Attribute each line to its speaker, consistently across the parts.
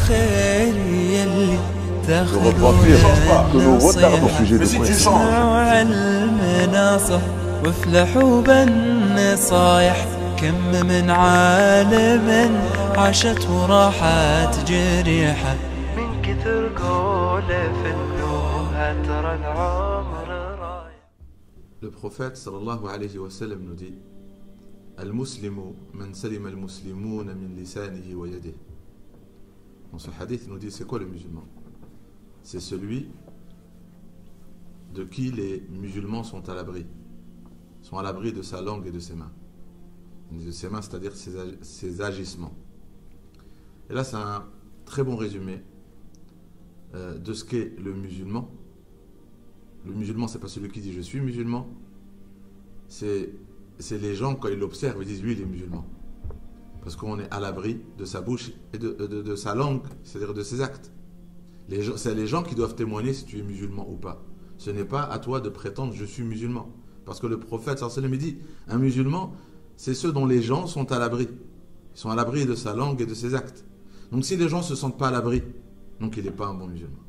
Speaker 1: الخير يلي تاخذون
Speaker 2: نصيحة واسمعوا المناصح وافلحوا بالنصايح. كم من عالم عاشت وراحت جريحة من كثر قوله في اللوحة ترى العمر رايح.
Speaker 3: Le prophète sallallahu alayhi wa sallam nous dit: Al-Muslimu man salima al-muslimuna min lisanihi wa yadihi. Dans ce hadith, il nous dit c'est quoi le musulman? C'est celui de qui les musulmans sont à l'abri. Sont à l'abri de sa langue et de ses mains. De ses mains, c'est-à-dire ses agissements. Et là, c'est un très bon résumé de ce qu'est le musulman. Le musulman, c'est pas celui qui dit je suis musulman. C'est les gens, quand ils l'observent, ils disent lui, il est musulman. Parce qu'on est à l'abri de sa bouche et de sa langue, c'est-à-dire de ses actes. C'est les gens qui doivent témoigner si tu es musulman ou pas. Ce n'est pas à toi de prétendre je suis musulman. Parce que le prophète sallallahu alayhi wa sallam dit un musulman, c'est ceux dont les gens sont à l'abri. Ils sont à l'abri de sa langue et de ses actes. Donc si les gens ne se sentent pas à l'abri, donc il n'est pas un bon musulman.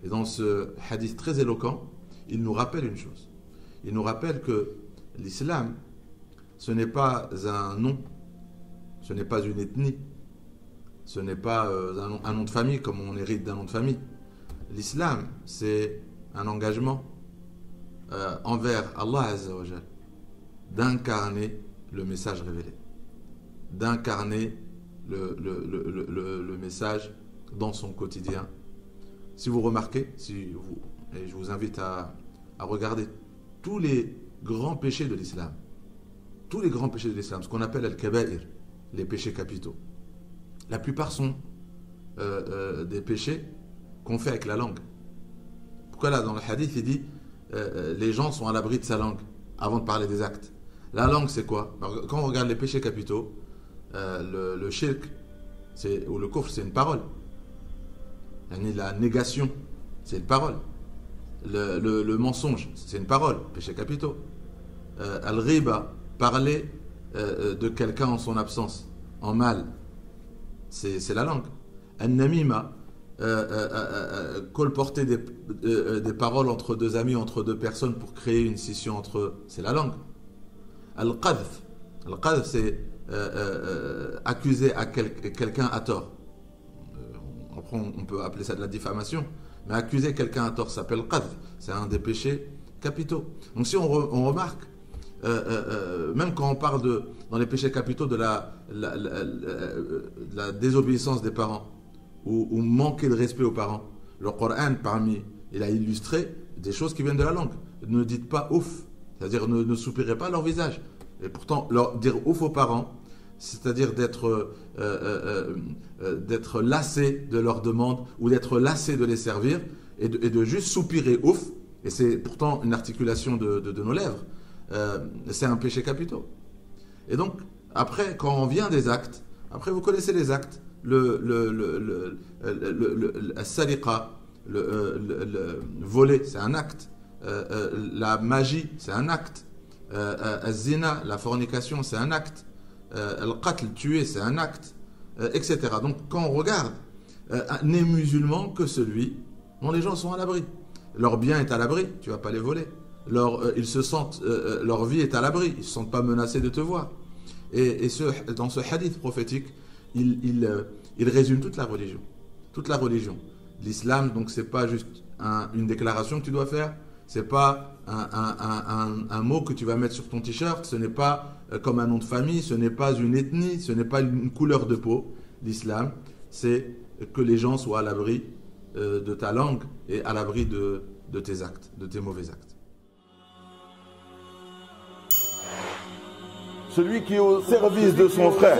Speaker 3: Et dans ce hadith très éloquent, il nous rappelle une chose. Il nous rappelle que l'islam, ce n'est pas un nom, ce n'est pas une ethnie, ce n'est pas un nom de famille comme on hérite d'un nom de famille. L'islam, c'est un engagement envers Allah Azza wa Jal, d'incarner le message révélé, d'incarner le message dans son quotidien. Si vous remarquez, et je vous invite à regarder tous les grands péchés de l'islam, tous les grands péchés de l'islam, ce qu'on appelle al-kaba'ir, les péchés capitaux, la plupart sont des péchés qu'on fait avec la langue. Pourquoi là dans le hadith il dit les gens sont à l'abri de sa langue avant de parler des actes. La langue c'est quoi? Alors, quand on regarde les péchés capitaux, le shirk ou le kufr c'est une parole. La négation c'est une parole. Le mensonge c'est une parole, péché capitaux. Al-riba, parler de quelqu'un en son absence, en mal, c'est la langue. Al-namima, colporter des paroles entre deux amis, entre deux personnes pour créer une scission entre eux, c'est la langue. Al-qadhf, c'est accuser quelqu'un à tort. Après on peut appeler ça de la diffamation, mais accuser quelqu'un à tort s'appelle qadhf, c'est un des péchés capitaux. Donc si on remarque, même quand on parle dans les péchés capitaux de la désobéissance des parents ou manquer de respect aux parents, le Coran il a illustré des choses qui viennent de la langue. Ne dites pas ouf, c'est-à-dire ne soupirez pas leur visage. Et pourtant dire ouf aux parents, c'est-à-dire d'être lassé de leurs demandes ou d'être lassé de les servir et de juste soupirer ouf, et c'est pourtant une articulation de nos lèvres. C'est un péché capitaux. Et donc, après, quand on vient des actes, après vous connaissez les actes, le saliqa, le voler, c'est un acte. La magie, c'est un acte. Zina, la fornication, c'est un acte. Le qatl, tuer, c'est un acte, etc. Donc, quand on regarde, n'est musulman que celui dont les gens sont à l'abri. Leur bien est à l'abri, tu ne vas pas les voler. Ils se sentent, leur vie est à l'abri, ils ne se sentent pas menacés de te voir. Et dans ce hadith prophétique, il résume toute la religion. Toute la religion. L'islam, donc, c'est pas juste une déclaration que tu dois faire, c'est pas un mot que tu vas mettre sur ton t-shirt, ce n'est pas comme un nom de famille, ce n'est pas une ethnie, ce n'est pas une couleur de peau. L'islam, c'est que les gens soient à l'abri de ta langue et à l'abri de tes actes, de tes mauvais actes.
Speaker 4: Celui qui est au service de son frère,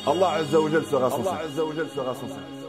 Speaker 4: Allah Azza wa Jal sera son service.